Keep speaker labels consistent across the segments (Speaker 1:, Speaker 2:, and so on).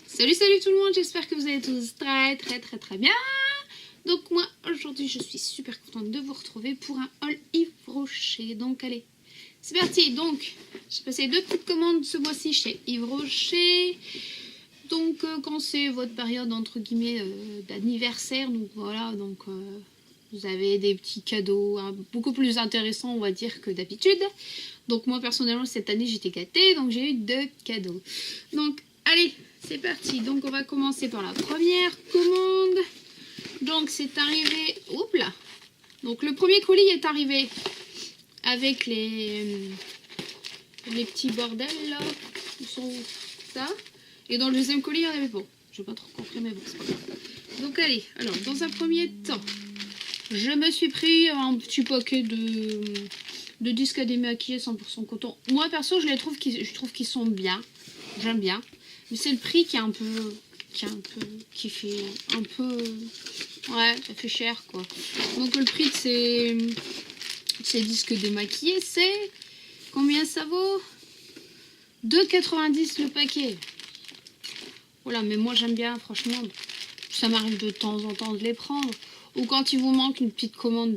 Speaker 1: Salut tout le monde, j'espère que vous allez tous très bien. Donc moi aujourd'hui je suis super contente de vous retrouver pour un haul Yves Rocher. Donc allez, c'est parti. Donc j'ai passé 2 petites commandes ce mois-ci chez Yves Rocher. Donc quand c'est votre période entre guillemets d'anniversaire, donc voilà, donc vous avez des petits cadeaux beaucoup plus intéressants on va dire que d'habitude. Donc moi personnellement cette année j'étais gâtée, donc j'ai eu 2 cadeaux. Donc allez, c'est parti. Donc on va commencer par la première commande. Donc c'est arrivé, oups là. Donc le premier colis est arrivé avec les petits bordels là. Ils sont ça. Et dans le deuxième colis il y en avait pas. Je vais pas trop compris mais bon c'est pas grave. Donc allez, alors dans un premier temps, je me suis pris un petit paquet de disques à démaquiller 100% coton. Moi perso je trouve qu'ils sont bien. J'aime bien. Mais c'est le prix qui fait un peu, ouais, ça fait cher quoi. Donc le prix de ces disques démaquillés, c'est combien ça vaut? 2,90 le paquet. Voilà, mais moi j'aime bien, franchement, ça m'arrive de temps en temps de les prendre. Ou quand il vous manque une petite commande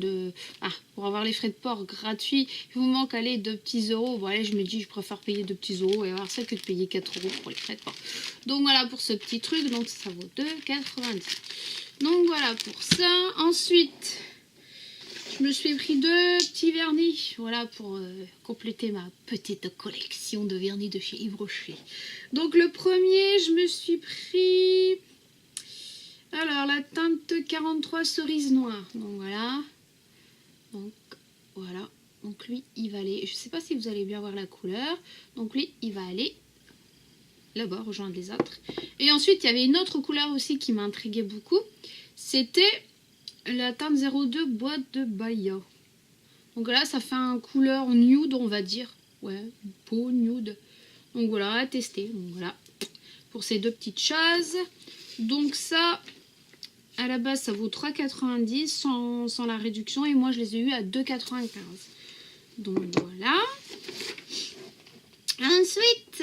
Speaker 1: pour avoir les frais de port gratuits, il vous manque allez 2 petits euros. Bon allez, je me dis je préfère payer 2 petits euros et avoir ça que de payer 4 euros pour les frais de port. Donc voilà pour ce petit truc, donc ça vaut 2,90. Donc voilà pour ça. Ensuite, je me suis pris 2 petits vernis, voilà pour compléter ma petite collection de vernis de chez Yves Rocher. Donc le premier, je me suis pris... Alors, la teinte 43 cerise noire. Donc, voilà. Donc, voilà. Donc, lui, il va aller... Je sais pas si vous allez bien voir la couleur. Donc, lui, il va aller là-bas, rejoindre les autres. Et ensuite, il y avait une autre couleur aussi qui m'intriguait beaucoup. C'était la teinte 02 boîte de Bahia. Donc, là, ça fait un couleur nude, on va dire. Ouais, peau nude. Donc, voilà, à tester. Donc, voilà. Pour ces 2 petites choses. Donc, ça... À la base, ça vaut 3,90 sans la réduction. Et moi, je les ai eu à 2,95. Donc, voilà. Ensuite,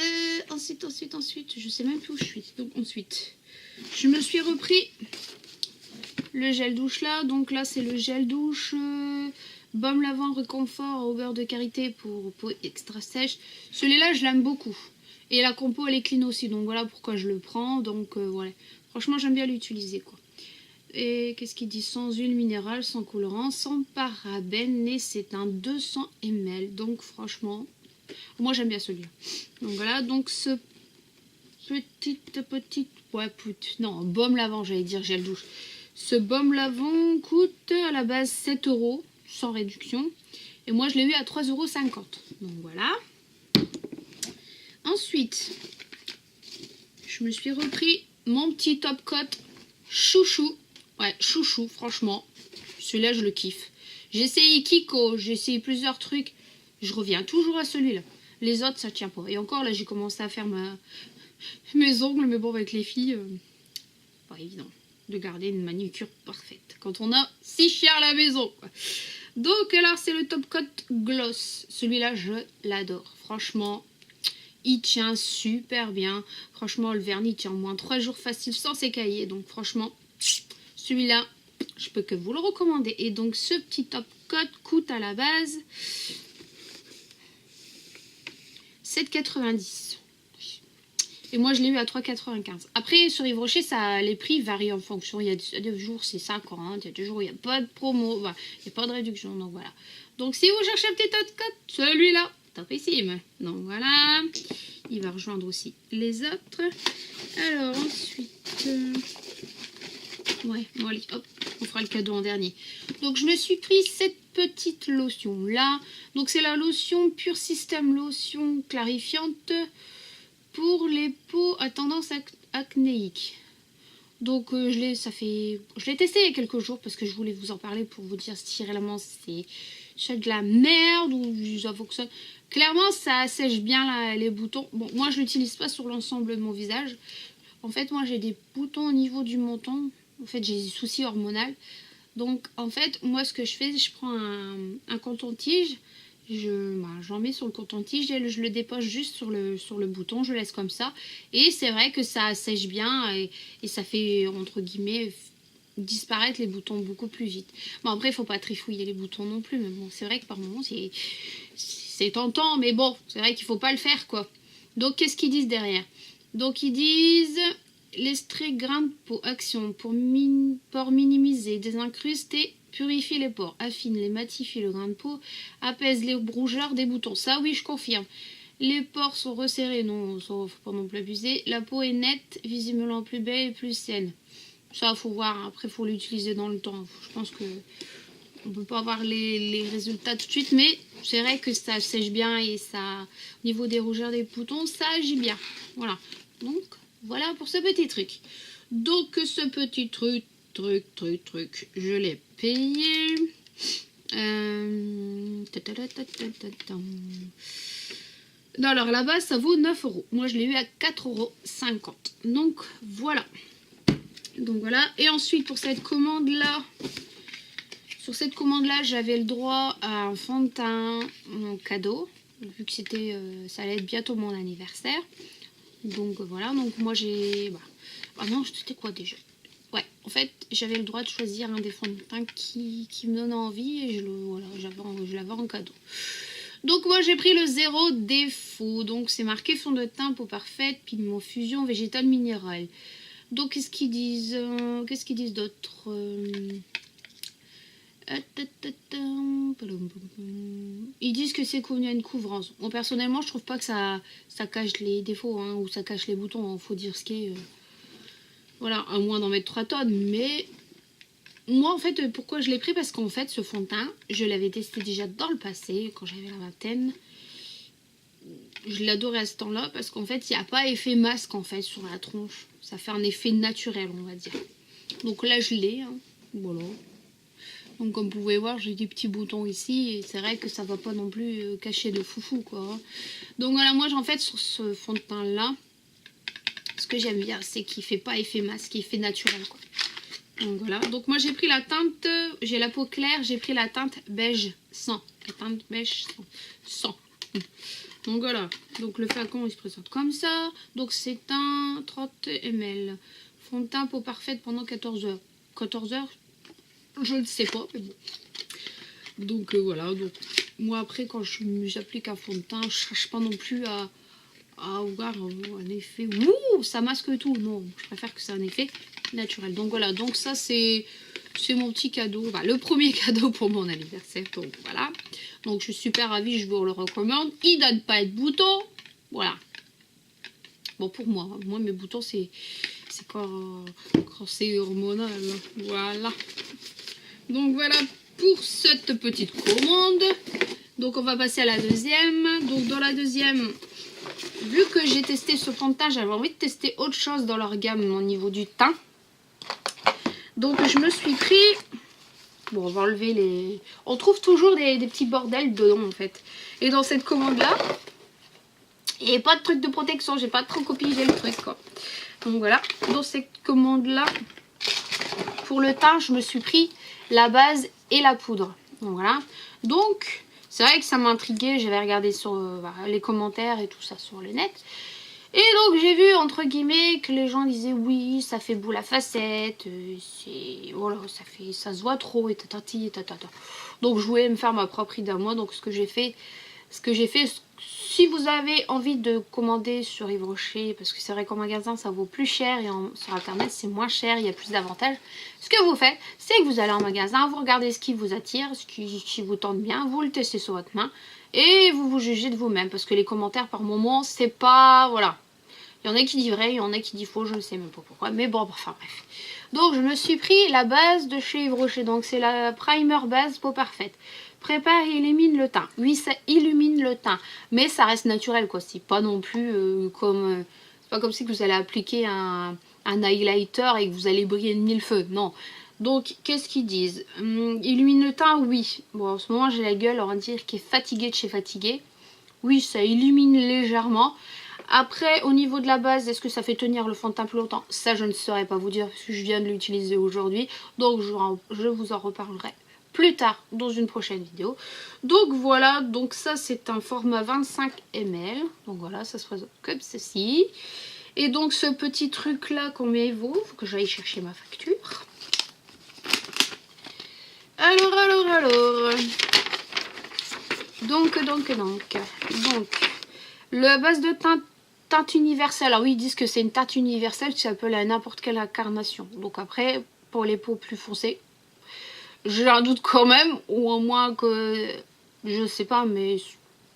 Speaker 1: je sais même plus où je suis. Donc, ensuite, je me suis repris le gel douche là. Donc, là, c'est le gel douche baume lavant réconfort au beurre de karité pour peau extra sèche. Celui-là, je l'aime beaucoup. Et la compo, elle est clean aussi. Donc, voilà pourquoi je le prends. Donc, voilà. Franchement, j'aime bien l'utiliser, quoi. Et qu'est-ce qu'il dit? Sans huile minérale, sans colorant, sans parabènes, et c'est un 200 ml. Donc franchement, moi j'aime bien celui-là. Donc voilà, donc ce baume lavant, j'allais dire gel douche. Ce baume lavant coûte à la base 7 euros sans réduction. Et moi je l'ai eu à 3,50 €. Donc voilà. Ensuite, je me suis repris mon petit top coat chouchou. Ouais, chouchou, franchement. Celui-là, je le kiffe. J'ai essayé Kiko, j'ai essayé plusieurs trucs. Je reviens toujours à celui-là. Les autres, ça tient pas. Et encore, là, j'ai commencé à faire mes ongles. Mais bon, avec les filles, pas évident de garder une manucure parfaite. Quand on a 6 chiens à la maison, quoi. Donc, alors, c'est le Top Coat Gloss. Celui-là, je l'adore. Franchement, il tient super bien. Franchement, le vernis tient au moins 3 jours facile sans s'écailler. Donc, franchement... Celui-là, je peux que vous le recommander. Et donc, ce petit top coat coûte à la base 7,90 €. Et moi, je l'ai eu à 3,95 €. Après, sur Yves Rocher, les prix varient en fonction. Il y a des jours, c'est 50. Il y a des jours, il n'y a pas de promo. Voilà, il n'y a pas de réduction. Donc, voilà. Donc, si vous cherchez un petit top coat, celui-là, topissime. Donc, voilà. Il va rejoindre aussi les autres. Alors, ensuite... Ouais, bon allez, hop, on fera le cadeau en dernier. Donc je me suis pris cette petite lotion là. Donc c'est la lotion Pure System Lotion clarifiante pour les peaux à tendance acnéique. Donc je l'ai testé il y a quelques jours parce que je voulais vous en parler pour vous dire si réellement c'est de la merde ou ça fonctionne. Clairement ça assèche bien les boutons. Bon, moi je l'utilise pas sur l'ensemble de mon visage. En fait moi j'ai des boutons au niveau du menton. En fait, j'ai des soucis hormonaux. Donc, en fait, moi, ce que je fais, je prends un coton-tige J'en mets sur le coton-tige et je le dépose juste sur le bouton, je laisse comme ça. Et c'est vrai que ça sèche bien et ça fait, entre guillemets, disparaître les boutons beaucoup plus vite. Bon, après, il faut pas trifouiller les boutons non plus, mais bon, c'est vrai que par moments, c'est tentant, mais bon, c'est vrai qu'il faut pas le faire, quoi. Donc, qu'est-ce qu'ils disent derrière? Donc, ils disent l'extrait grain de peau, action pour minimiser, désincruster, purifie les pores, affine les matifie le grain de peau, apaise les rougeurs des boutons. Ça, oui, je confirme. Les pores sont resserrés, non, faut pas non plus abuser. La peau est nette, visiblement plus belle et plus saine. Ça, faut voir. Après, faut l'utiliser dans le temps. Je pense que on peut pas avoir les résultats tout de suite, mais c'est vrai que ça sèche bien et ça, au niveau des rougeurs des boutons, ça agit bien. Voilà. Donc, voilà pour ce petit truc. Donc, ce petit truc, je l'ai payé. Non, alors là-bas, ça vaut 9 €. Moi, je l'ai eu à 4,50 €. Donc, voilà. Et ensuite, pour cette commande-là, sur cette commande-là, j'avais le droit à un fond de teint en cadeau, vu que ça allait être bientôt mon anniversaire. Donc, voilà. Donc, moi, j'ai... Ah non, c'était quoi déjà? Ouais, en fait, j'avais le droit de choisir un des fonds de teint qui me donnait envie et je l'avais en cadeau. Donc moi j'ai pris le zéro défaut. Donc c'est marqué fond de teint peau parfaite, pigment fusion végétal minéral. Donc qu'est-ce qu'ils disent d'autre? Ils disent que c'est convenu à une couvrance. Bon, personnellement je trouve pas que ça cache les défauts, hein, ou ça cache les boutons, hein, faut dire ce qui est. Voilà, à moins d'en mettre 3 tonnes, mais... Moi, en fait, pourquoi je l'ai pris? Parce qu'en fait, ce fond de teint, je l'avais testé déjà dans le passé, quand j'avais la vingtaine. Je l'adorais à ce temps-là, parce qu'en fait, il n'y a pas effet masque, en fait, sur la tronche. Ça fait un effet naturel, on va dire. Donc là, je l'ai, hein. Voilà. Donc, comme vous pouvez voir, j'ai des petits boutons ici, et c'est vrai que ça va pas non plus cacher de foufou, quoi. Donc voilà, moi, en fait, sur ce fond de teint-là, ce que j'aime bien, c'est qu'il fait pas effet masque, il fait naturel, quoi. Donc voilà, donc moi j'ai pris la teinte, j'ai la peau claire, j'ai pris la teinte beige 100. La teinte beige 100. Donc voilà, donc le flacon il se présente comme ça. Donc c'est un 30 ml. Fond de teint peau parfaite pendant 14 heures. 14 heures, je ne sais pas, mais bon. Donc voilà, donc moi après quand j'applique un fond de teint, je cherche pas non plus à avoir un effet ouh, ça masque tout. Non, je préfère que c'est un effet naturel. Donc voilà, donc ça c'est mon petit cadeau, enfin, le premier cadeau pour mon anniversaire. Donc voilà, donc je suis super ravie, je vous le recommande. Il donne pas de boutons, voilà. Bon, pour moi mes boutons c'est quand c'est hormonal, voilà. Donc voilà pour cette petite commande. Donc on va passer à la deuxième. Donc dans la deuxième, vu que j'ai testé ce fond de teint, j'avais envie de tester autre chose dans leur gamme au niveau du teint. Donc je me suis pris... Bon, on va enlever les... On trouve toujours des petits bordels dedans en fait. Et dans cette commande-là, il n'y a pas de truc de protection. J'ai pas trop copié le truc, quoi. Donc voilà. Dans cette commande-là, pour le teint, je me suis pris la base et la poudre. Donc voilà. Donc... C'est vrai que ça m'a intriguée, j'avais regardé sur les commentaires et tout ça sur le net. Et donc j'ai vu entre guillemets que les gens disaient oui, ça fait boule à facettes, voilà, ça se voit trop et tatati et tatata. Donc je voulais me faire ma propre idée à moi. Donc ce que j'ai fait, si vous avez envie de commander sur Yves Rocher, parce que c'est vrai qu'en magasin ça vaut plus cher et sur internet c'est moins cher, il y a plus d'avantages. Ce que vous faites, c'est que vous allez en magasin, vous regardez ce qui vous attire, ce qui vous tente bien, vous le testez sur votre main et vous jugez de vous-même. Parce que les commentaires par moment, c'est pas... Voilà. Il y en a qui disent vrai, il y en a qui disent faux, je ne sais même pas pourquoi. Mais bon, enfin bref. Donc je me suis pris la base de chez Yves Rocher. Donc c'est la primer base peau parfaite. Prépare et élimine le teint. Oui, ça illumine le teint. Mais ça reste naturel, quoi. C'est pas non plus comme... c'est pas comme si vous allez appliquer un highlighter et que vous allez briller de mille feux. Non. Donc, qu'est-ce qu'ils disent? Illumine le teint, oui. Bon, en ce moment, j'ai la gueule, on va dire, qui est fatiguée de chez fatiguée. Oui, ça illumine légèrement. Après, au niveau de la base, est-ce que ça fait tenir le fond de teint plus longtemps? Ça, je ne saurais pas vous dire, parce que je viens de l'utiliser aujourd'hui. Donc, je vous en reparlerai plus tard dans une prochaine vidéo. Donc voilà, donc ça c'est un format 25 ml. Donc voilà, ça se présente comme ceci. Et donc ce petit truc là, combien il vaut? Faut que j'aille chercher ma facture. Alors. Donc, la base de teinte universelle. Alors oui, ils disent que c'est une teinte universelle qui s'appelle à n'importe quelle incarnation. Donc après, pour les peaux plus foncées, j'ai un doute quand même, ou au moins que, je sais pas, mais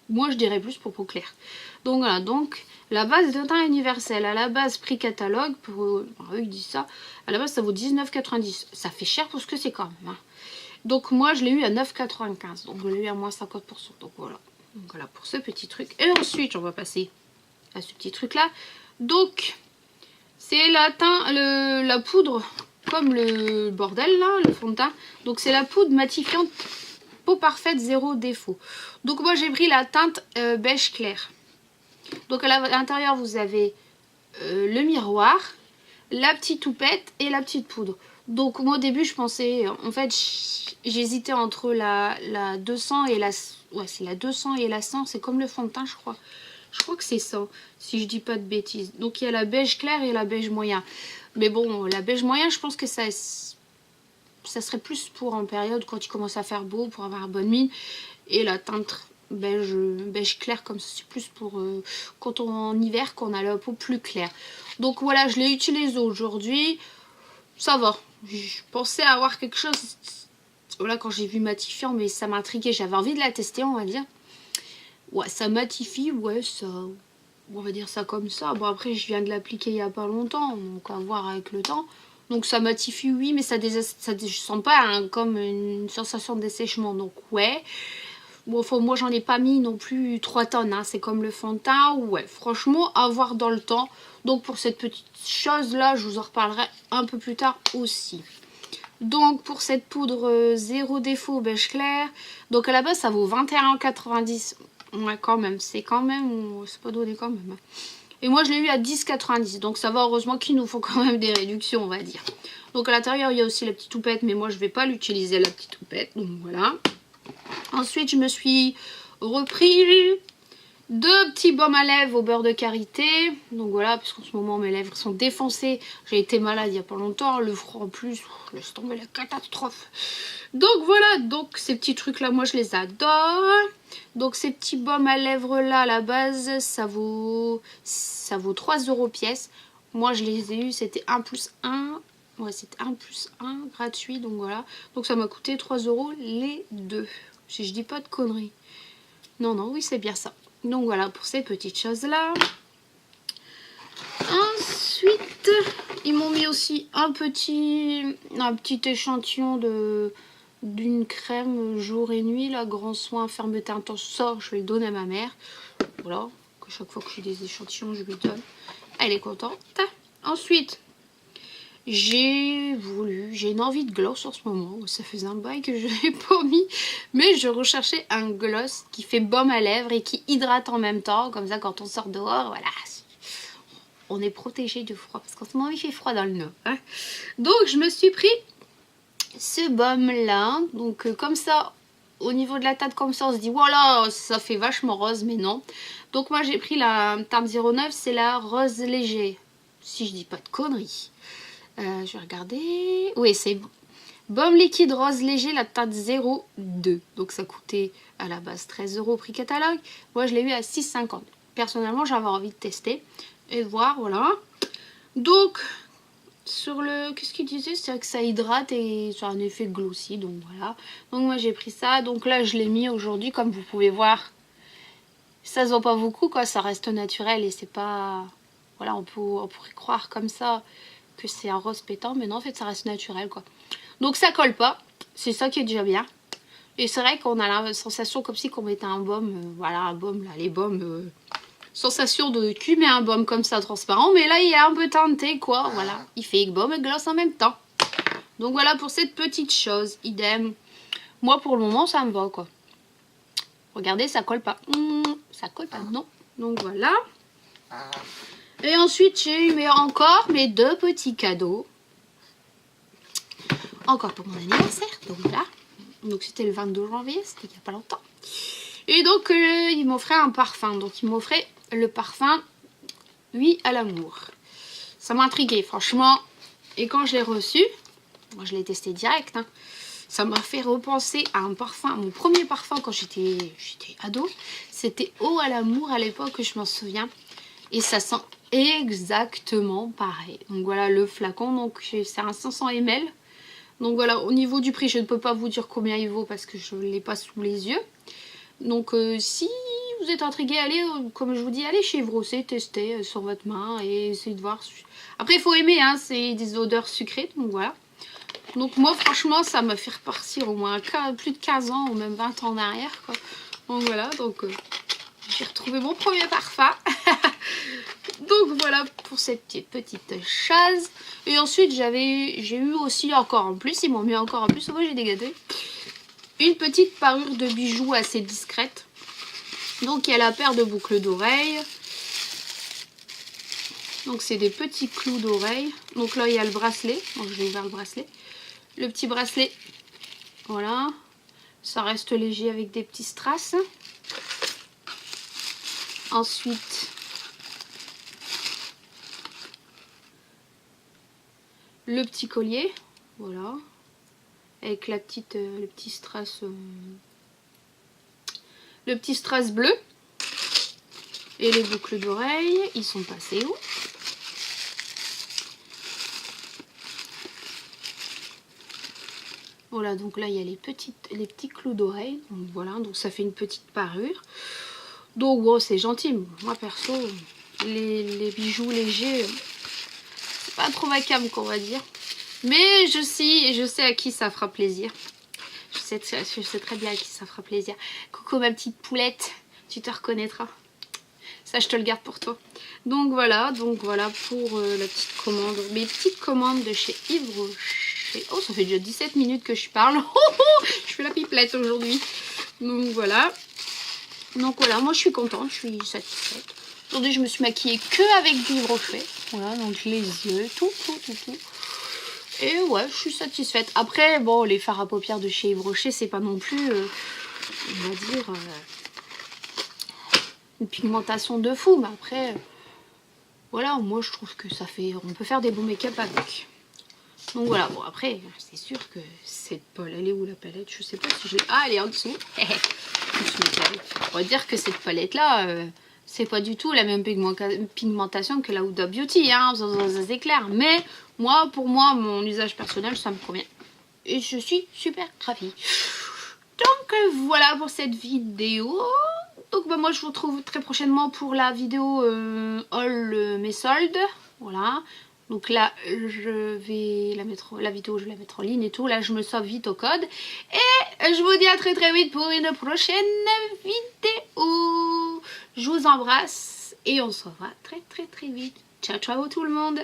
Speaker 1: moi je dirais plus pour peau claire. Donc voilà, donc la base de teinte universelle, à la base prix catalogue, pour eux ils disent ça, à la base ça vaut 19,90. Ça fait cher pour ce que c'est quand même. Hein. Donc moi je l'ai eu à 9,95, donc je l'ai eu à moins 50%. Donc voilà pour ce petit truc. Et ensuite on va passer à ce petit truc là. Donc c'est la poudre, comme le bordel là, le fond de teint. Donc c'est la poudre matifiante peau parfaite zéro défaut. Donc moi j'ai pris la teinte beige clair. Donc à l'intérieur vous avez le miroir, la petite toupette et la petite poudre. Donc moi au début je pensais, en fait j'hésitais entre la 200 et la... Ouais, c'est la 200 et la 100, c'est comme le fond de teint je crois. Je crois que c'est ça, si je dis pas de bêtises. Donc il y a la beige claire et la beige moyen. Mais bon, la beige moyen, je pense que ça serait plus pour en période quand il commence à faire beau, pour avoir bonne mine. Et la teinte beige clair comme ça, c'est plus pour quand on en hiver, qu'on a la peau plus claire. Donc voilà, je l'ai utilisé aujourd'hui. Ça va. Je pensais avoir quelque chose... Voilà, quand j'ai vu matifiant, mais ça m'intriguait. J'avais envie de la tester, on va dire. Ouais, ça matifie, ouais, ça... On va dire ça comme ça. Bon, après, je viens de l'appliquer il n'y a pas longtemps, donc à voir avec le temps. Donc ça matifie, oui, mais je sens pas hein, comme une sensation de dessèchement. Donc ouais. Bon, moi, j'en ai pas mis non plus 3 tonnes. Hein. C'est comme le fond de teint. Ouais, franchement, à voir dans le temps. Donc pour cette petite chose-là, je vous en reparlerai un peu plus tard aussi. Donc pour cette poudre zéro défaut beige clair, donc à la base ça vaut 21,90. Ouais quand même, c'est pas donné quand même. Et moi je l'ai eu à 10,90, donc ça va, heureusement qu'ils nous font quand même des réductions on va dire. Donc à l'intérieur il y a aussi la petite toupette, mais moi je vais pas l'utiliser la petite toupette, donc voilà. Ensuite je me suis repris 2 petits baumes à lèvres au beurre de karité. Donc voilà, parce qu'en ce moment mes lèvres sont défoncées. J'ai été malade il n'y a pas longtemps. Le froid en plus, laisse tomber la catastrophe. Donc voilà, donc ces petits trucs là, moi je les adore. Donc ces petits baumes à lèvres là, à la base, ça vaut 3 € pièce. Moi je les ai eu, c'était 1 plus 1. Ouais, c'était 1 plus 1 gratuit, donc voilà. Donc ça m'a coûté 3 € les deux. Si je dis pas de conneries. Non, oui, c'est bien ça. Donc voilà pour ces petites choses là. Ensuite ils m'ont mis aussi un petit échantillon d'une crème jour et nuit, la grand soin fermeté intense. Ça je vais le donner à ma mère. Voilà, que chaque fois que j'ai des échantillons je lui donne. Elle est contente. Ensuite j'ai une envie de gloss en ce moment. Ça faisait un bail que je n'ai pas mis. Mais je recherchais un gloss qui fait baume à lèvres et qui hydrate en même temps. Comme ça, quand on sort dehors, voilà, on est protégé du froid. Parce qu'en ce moment, il fait froid dans le nord. Hein. Donc, je me suis pris ce baume-là. Donc, comme ça, au niveau de la teinte, comme ça, on se dit, voilà, ça fait vachement rose. Mais non. Donc, moi, j'ai pris la teinte 09. C'est la rose léger. Si je dis pas de conneries. Je vais regarder. Oui, c'est baume liquide rose léger, la teinte 02. Donc ça coûtait à la base 13 € prix catalogue. Moi je l'ai eu à 6,50. Personnellement j'avais envie de tester et de voir, voilà. Donc sur le... Qu'est-ce qu'il disait? C'est que ça hydrate et ça a un effet glossy. Donc voilà. Donc moi j'ai pris ça. Donc là je l'ai mis aujourd'hui, comme vous pouvez voir. Ça se voit pas beaucoup quoi, ça reste naturel et c'est pas... Voilà, on pourrait croire comme ça que c'est un rose pétant, mais non, en fait ça reste naturel quoi. Donc ça colle pas, c'est ça qui est déjà bien. Et c'est vrai qu'on a la sensation comme si qu'on mettait un baume, voilà, un baume là, les baumes, sensation de cul, mais un baume comme ça transparent, mais là il est un peu teinté quoi, voilà, il fait baume et gloss en même temps. Donc voilà pour cette petite chose, idem. Moi pour le moment ça me va quoi. Regardez, ça colle pas, ça colle pas, non. Donc voilà. Et ensuite j'ai eu encore mes 2 petits cadeaux. Encore pour mon anniversaire, donc voilà. Donc c'était le 22 janvier, c'était il n'y a pas longtemps. Et donc il m'offrait un parfum. Donc il m'offrait le parfum Oui à l'amour. Ça m'a intriguée franchement. Et quand je l'ai reçu, moi je l'ai testé direct. Hein, ça m'a fait repenser à un parfum. Mon premier parfum quand j'étais ado. C'était Eau à l'amour à l'époque, je m'en souviens. Et ça sent exactement pareil. Donc voilà le flacon. Donc c'est un 500 ml. Donc voilà, au niveau du prix, je ne peux pas vous dire combien il vaut parce que je ne l'ai pas sous les yeux. Donc si vous êtes intrigué, allez, comme je vous dis, allez chez Yves Rocher, testez sur votre main et essayez de voir. Après, il faut aimer, hein, c'est des odeurs sucrées, donc voilà. Donc moi, franchement, ça m'a fait repartir au moins plus de 15 ans ou même 20 ans en arrière, quoi. Donc voilà, donc j'ai retrouvé mon premier parfum. Donc voilà pour cette petite chose. Et ensuite j'ai eu aussi encore en plus, ils m'ont mis encore en plus, moi j'ai dégagé une petite parure de bijoux assez discrète. Donc il y a la paire de boucles d'oreilles. Donc c'est des petits clous d'oreilles. Donc là il y a le bracelet, donc je vais ouvrir le bracelet. Le petit bracelet, voilà, ça reste léger avec des petits strass. Ensuite le petit collier, voilà, avec la petite, le petit strass bleu. Et les boucles d'oreilles, ils sont passés où? Voilà, donc là il y a les petits clous d'oreilles, donc voilà, donc ça fait une petite parure. Donc bon, c'est gentil, moi perso, les bijoux légers, c'est pas trop ma came qu'on va dire. Mais je sais à qui ça fera plaisir. Je sais très bien à qui ça fera plaisir. Coucou ma petite poulette, tu te reconnaîtras. Ça je te le garde pour toi. Donc voilà pour la petite commande. Mes petites commandes de chez Yves Rocher. Oh, ça fait déjà 17 minutes que je parle. Je fais la pipelette aujourd'hui. Donc voilà, moi je suis contente, je suis satisfaite. Aujourd'hui je me suis maquillée que avec du Yves Rocher. Voilà, donc les yeux, tout. Et ouais, je suis satisfaite. Après, bon, les fards à paupières de chez Yves Rocher, c'est pas non plus, on va dire, une pigmentation de fou. Mais après, voilà, moi je trouve que ça fait... On peut faire des beaux make-up avec. Donc voilà, bon après, c'est sûr que cette palette, elle est où la palette? Je sais pas si je l'ai... Ah, elle est en dessous. On va dire que cette palette-là... c'est pas du tout la même pigmentation que la Huda Beauty, hein, ça c'est clair. Mais moi, pour moi, mon usage personnel, ça me convient. Et je suis super ravie. Donc voilà pour cette vidéo. Donc bah, moi je vous retrouve très prochainement pour la vidéo haul mes soldes. Voilà. Donc là je vais la mettre, la vidéo je vais la mettre en ligne et tout. Là je me sauve vite au code. Et je vous dis à très vite pour une prochaine vidéo. Je vous embrasse et on se revoit très vite. Ciao tout le monde.